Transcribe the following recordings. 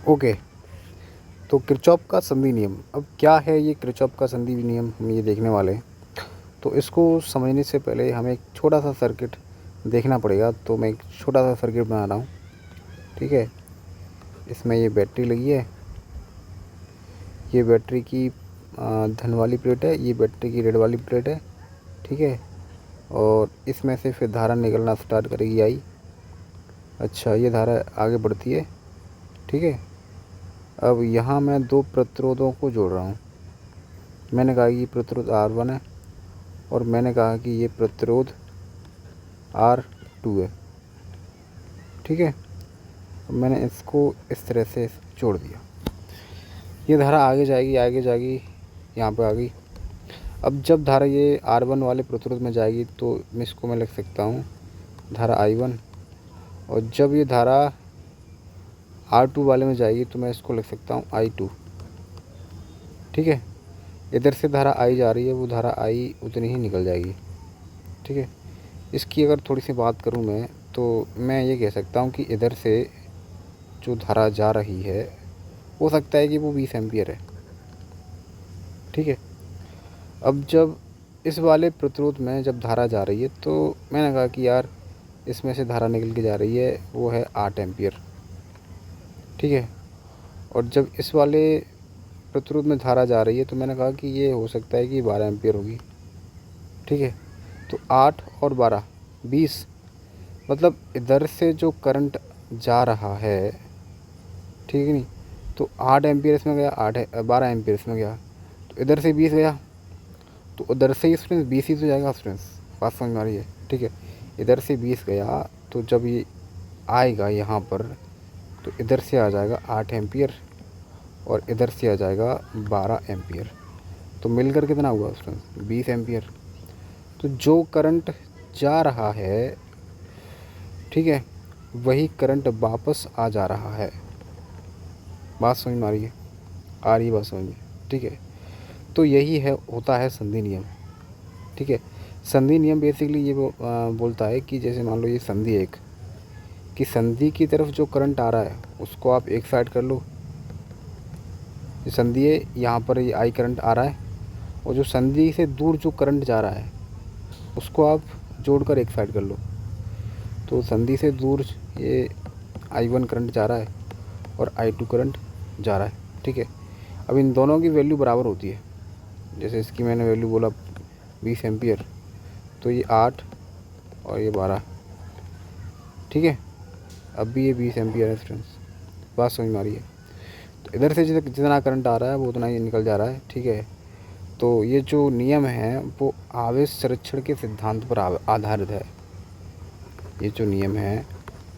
Okay, तो Kirchhoff का संधि नियम, अब क्या है ये किरचॉफ का संधि नियम, हम ये देखने वाले हैं। तो इसको समझने से पहले हमें एक छोटा सा सर्किट देखना पड़ेगा। तो मैं एक छोटा सा सर्किट बना रहा हूँ, ठीक है। इसमें ये बैटरी लगी है, ये बैटरी की धन वाली प्लेट है, ये बैटरी की रेड वाली प्लेट है, ठीक है। और इसमें से फिर धारा निकलना स्टार्ट करेगी आई। अच्छा, ये धारा आगे बढ़ती है, ठीक है। अब यहाँ मैं दो प्रतिरोधों को जोड़ रहा हूँ। मैंने कहा कि ये प्रतिरोध R1 है और मैंने कहा कि ये प्रतिरोध R2 है, ठीक है। अब मैंने इसको इस तरह से जोड़ दिया। ये धारा आगे जाएगी, आगे जाएगी, यहाँ पे आ गई। अब जब धारा ये R1 वाले प्रतिरोध में जाएगी तो इसको मैं लिख सकता हूँ धारा I1। और जब ये धारा R2 वाले में जाएगी तो मैं इसको लिख सकता हूँ I2, ठीक है। इधर से धारा I जा रही है, वो धारा I उतनी ही निकल जाएगी, ठीक है। इसकी अगर थोड़ी सी बात करूँ मैं, तो मैं ये कह सकता हूँ कि इधर से जो धारा जा रही है हो सकता है कि वो 20 एम्पियर है, ठीक है। अब जब इस वाले प्रतिरोध में जब धारा जा रही है तो मैंने कहा कि यार इसमें से धारा निकल के जा रही है, वो है 8 एम्पियर, ठीक है। और जब इस वाले प्रतिरोध में धारा जा रही है तो मैंने कहा कि ये हो सकता है कि 12 एम्पियर होगी, ठीक है। तो 8 और 12 20, मतलब इधर से जो करंट जा रहा है, ठीक है नहीं, तो 8 एम्पियर इसमें गया, 12 एम्पियर इसमें गया, तो इधर से 20 गया, तो उधर से ही स्टूडेंट्स 20 ही तो जाएगा स्टूडेंट्स, बात समझ में आ रही है, ठीक है। इधर से 20 गया तो जब ये आएगा यहाँ पर तो इधर से आ जाएगा 8 एम्पियर और इधर से आ जाएगा 12 एम्पियर। तो मिलकर कितना हुआ स्टूडेंट्स? 20 एम्पियर। तो जो करंट जा रहा है, ठीक है, वही करंट वापस आ जा रहा है। बात समझ में आ रही है? आ रही है बात समझ में, ठीक है। तो यही है, होता है संधि नियम, ठीक है। संधि नियम बेसिकली ये बोलता है कि जैसे मान लो ये संधि है एक, कि संधि की तरफ जो करंट आ रहा है उसको आप एक साइड कर लो। ये संधि है, यहाँ पर ये आई करंट आ रहा है, और जो संधि से दूर जो करंट जा रहा है उसको आप जोड़कर एक साइड कर लो। तो संधि से दूर ये I1 करंट जा रहा है और I2 करंट जा रहा है, ठीक है। अब इन दोनों की वैल्यू बराबर होती है। जैसे इसकी मैंने वैल्यू बोला 20 एम्पियर, तो ये 8 और ये 12, ठीक है। अब भी ये 20 एम्पियर है स्टूडेंट्स, बात समझ में आ रही है? तो इधर से जितना करंट आ रहा है वो उतना ही निकल जा रहा है, ठीक है। तो ये जो नियम है वो आवेश संरक्षण के सिद्धांत पर आधारित है। ये जो नियम है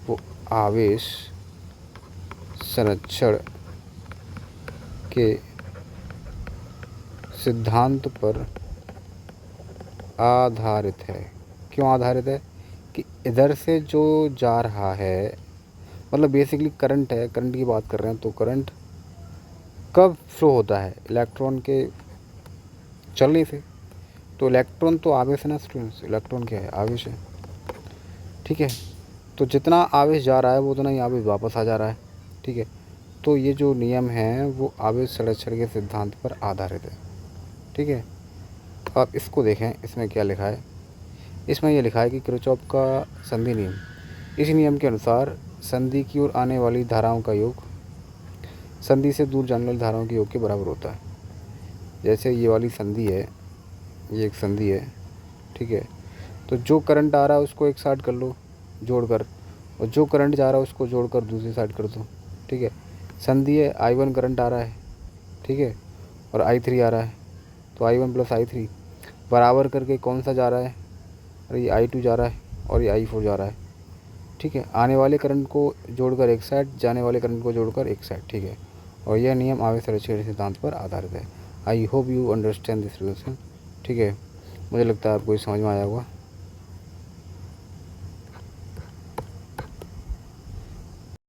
वो आवेश संरक्षण के सिद्धांत पर आधारित है। क्यों आधारित है? कि इधर से जो जा रहा है, मतलब बेसिकली करंट है, करंट की बात कर रहे हैं, तो करंट कब फ्लो होता है? इलेक्ट्रॉन के चलने से। तो इलेक्ट्रॉन तो आवेश है ना स्टूडेंट्स, इलेक्ट्रॉन क्या है? आवेश है, ठीक है। तो जितना आवेश जा रहा है वो उतना ही आवेश वापस आ जा रहा है, ठीक है। तो ये जो नियम है वो आवेश संरक्षण के सिद्धांत पर आधारित है, ठीक है। आप इसको देखें, इसमें क्या लिखा है? इसमें यह लिखा है कि किरचॉफ का संधि नियम, इस नियम के अनुसार संधि की ओर आने वाली धाराओं का योग संधि से दूर जाने वाली धाराओं के योग के बराबर होता है। जैसे ये वाली संधि है, ये एक संधि है, ठीक है। तो जो करंट आ रहा है उसको एक साइड कर लो जोड़कर, और जो करंट जा रहा है उसको जोड़कर दूसरी साइड कर दो, ठीक है। संधि है, I1 करंट आ रहा है, ठीक है, और I3 आ रहा है। तो I1 प्लस I3 बराबर करके कौन सा जा रहा है? अरे ये I2 जा रहा है और ये I4 जा रहा है, ठीक है। आने वाले करंट को जोड़कर एक साइड, जाने वाले करंट को जोड़कर एक साइड, ठीक है। और यह नियम आवेश संरक्षण सिद्धांत पर आधारित है। I hope you understand this relation, ठीक है। मुझे लगता है आपको समझ में आया होगा।